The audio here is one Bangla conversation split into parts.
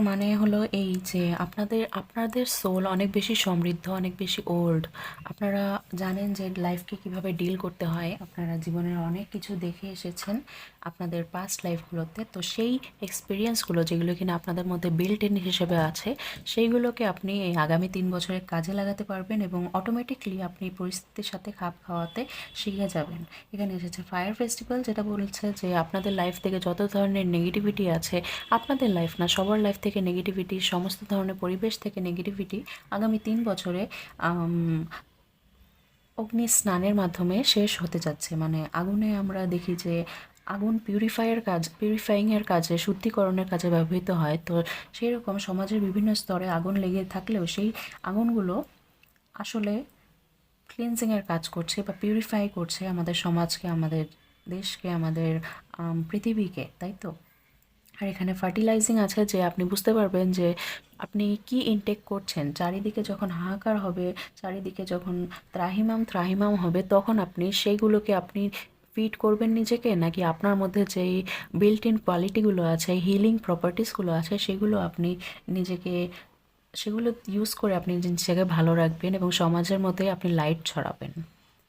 মানে হলো এই যে আপনাদের সোল অনেক বেশি সমৃদ্ধ, অনেক বেশি ওল্ড। আপনারা জানেন যে লাইফকে কিভাবে ডিল করতে হয়। আপনারা জীবনের অনেক কিছু দেখে এসেছেন আপনাদের পাস্ট লাইফগুলোতে। তো সেই এক্সপিরিয়েন্সগুলো যেগুলো কিনা আপনাদের মধ্যে বিল্ট ইন হিসেবে আছে, সেইগুলোকে আপনি এই আগামী 3 বছরে কাজে লাগাতে পারবেন এবং অটোমেটিকলি আপনি পরিস্থিতির সাথে খাপ খাওয়াতে শিখে যাবেন। এখানে এসেছে ফায়ার ফেস্টিভ্যাল, যেটা বলছে যে আপনাদের লাইফ থেকে যত ধরনের নেগেটিভিটি আছে, আপনাদের লাইফ না সবার লাইফ থেকে নেগেটিভিটি, সমস্ত ধরনের পরিবেশ থেকে নেগেটিভিটি আগামী 3 বছরে অগ্নি স্নানের মাধ্যমে শেষ হতে যাচ্ছে। মানে আগুনে আমরা দেখি যে আগুন পিউরিফাইংয়ের কাজে, শুদ্ধিকরণের কাজে ব্যবহৃত হয়। তো সেই রকম সমাজের বিভিন্ন স্তরে আগুন লেগে থাকলেও সেই আগুনগুলো আসলে ক্লিনজিংয়ের কাজ করছে বা পিউরিফাই করছে আমাদের সমাজকে, আমাদের দেশকে, আমাদের পৃথিবীকে, তাই তো? আর এখানে ফার্টিলাইজিং আছে, যে আপনি বুঝতে পারবেন যে আপনি কি ইনটেক করছেন। চারিদিকে যখন হাহাকার হবে, চারিদিকে যখন ত্রাহিমাম ত্রাহিমাম হবে, তখন আপনি সেইগুলোকে আপনি ফিড করবেন নিজেকে, নাকি আপনার মধ্যে যেই বিল্ট ইন কোয়ালিটিগুলো আছে, হিলিং প্রপার্টিসগুলো আছে, সেগুলো আপনি নিজেকে সেগুলো ইউজ করে আপনি নিজেকে ভালো রাখবেন এবং সমাজের মধ্যে আপনি লাইট ছড়াবেন।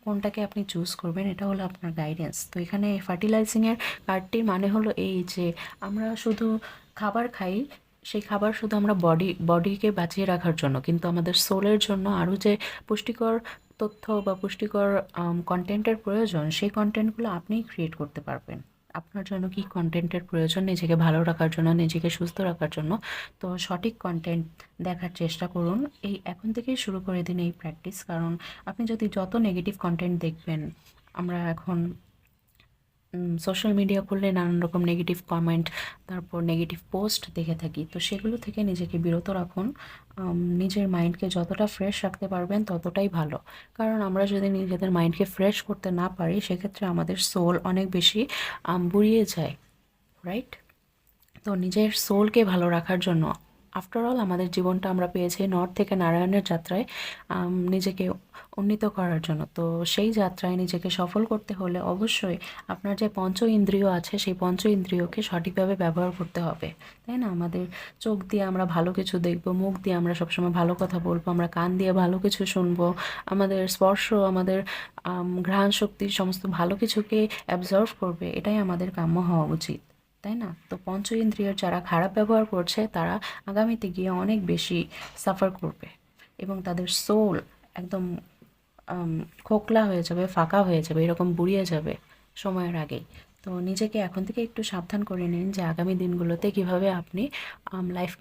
কোনটাকে আপনি চুজ করবেন, এটা হলো আপনার গাইডেন্স। তো এখানে ফার্টিলাইজিংয়ের কার্ডটির মানে হলো এই যে আমরা শুধু খাবার খাই, সেই খাবার শুধু আমরা বডিকে বাঁচিয়ে রাখার জন্য, কিন্তু আমাদের সোলের জন্য আরও যে পুষ্টিকর তথ্য বা পুষ্টিকর কন্টেন্টের প্রয়োজন, সেই কন্টেন্টগুলো আপনিই ক্রিয়েট করতে পারবেন। আপনার জন্য কী কন্টেন্টের প্রয়োজন নিজেকে ভালো রাখার জন্য, নিজেকে সুস্থ রাখার জন্য, তো সঠিক কন্টেন্ট দেখার চেষ্টা করুন। এই এখন থেকেই শুরু করে দিন এই প্র্যাকটিস। কারণ আপনি যদি যত নেগেটিভ কন্টেন্ট দেখবেন, আমরা এখন সোশ্যাল মিডিয়া খুললে নানান রকম নেগেটিভ কমেন্ট, তারপর নেগেটিভ পোস্ট দেখে থাকি। তো সেগুলো থেকে নিজেকে বিরত রাখুন। নিজের মাইন্ডকে যতটা ফ্রেশ রাখতে পারবেন ততটাই ভালো। কারণ আমরা যদি নিজেদের মাইন্ডকে ফ্রেশ করতে না পারি, সেক্ষেত্রে আমাদের সোল অনেক বেশি বুড়িয়ে যায়, রাইট? তো নিজের সোলকে ভালো রাখার জন্য, আফটার অল আমাদের জীবনটা আমরা পেয়েছি নর্থ থেকে নারায়ণের যাত্রায় নিজেকে উন্নীত করার জন্য। তো সেই যাত্রায় নিজেকে সফল করতে হলে অবশ্যই আপনার যে পঞ্চ ইন্দ্রিয় আছে, সেই পঞ্চ ইন্দ্রিয়কে সঠিকভাবে ব্যবহার করতে হবে, তাই না? আমাদের চোখ দিয়ে আমরা ভালো কিছু দেখব, মুখ দিয়ে আমরা সবসময় ভালো কথা বলবো, আমরা কান দিয়ে ভালো কিছু শুনবো, আমাদের স্পর্শ, আমাদের ঘ্রাণ শক্তি সমস্ত ভালো কিছুকে অ্যাবজর্ভ করবে। এটাই আমাদের কাম্য হওয়া উচিত, তাই না? তো পঞ্চ ইন্দ্রিয়ের যারা খারাপ ব্যবহার করছে, তারা আগামীতে গিয়ে অনেক বেশি সাফার করবে এবং তাদের সোল একদম খোকলা হয়ে যাবে, ফাঁকা হয়ে যাবে, এরকম বুড়িয়ে যাবে সময়ের আগেই। তো নিজেকে এখন থেকে একটু সাবধান করে নিন যে আগামী দিনগুলোতে কিভাবে আপনি লাইফ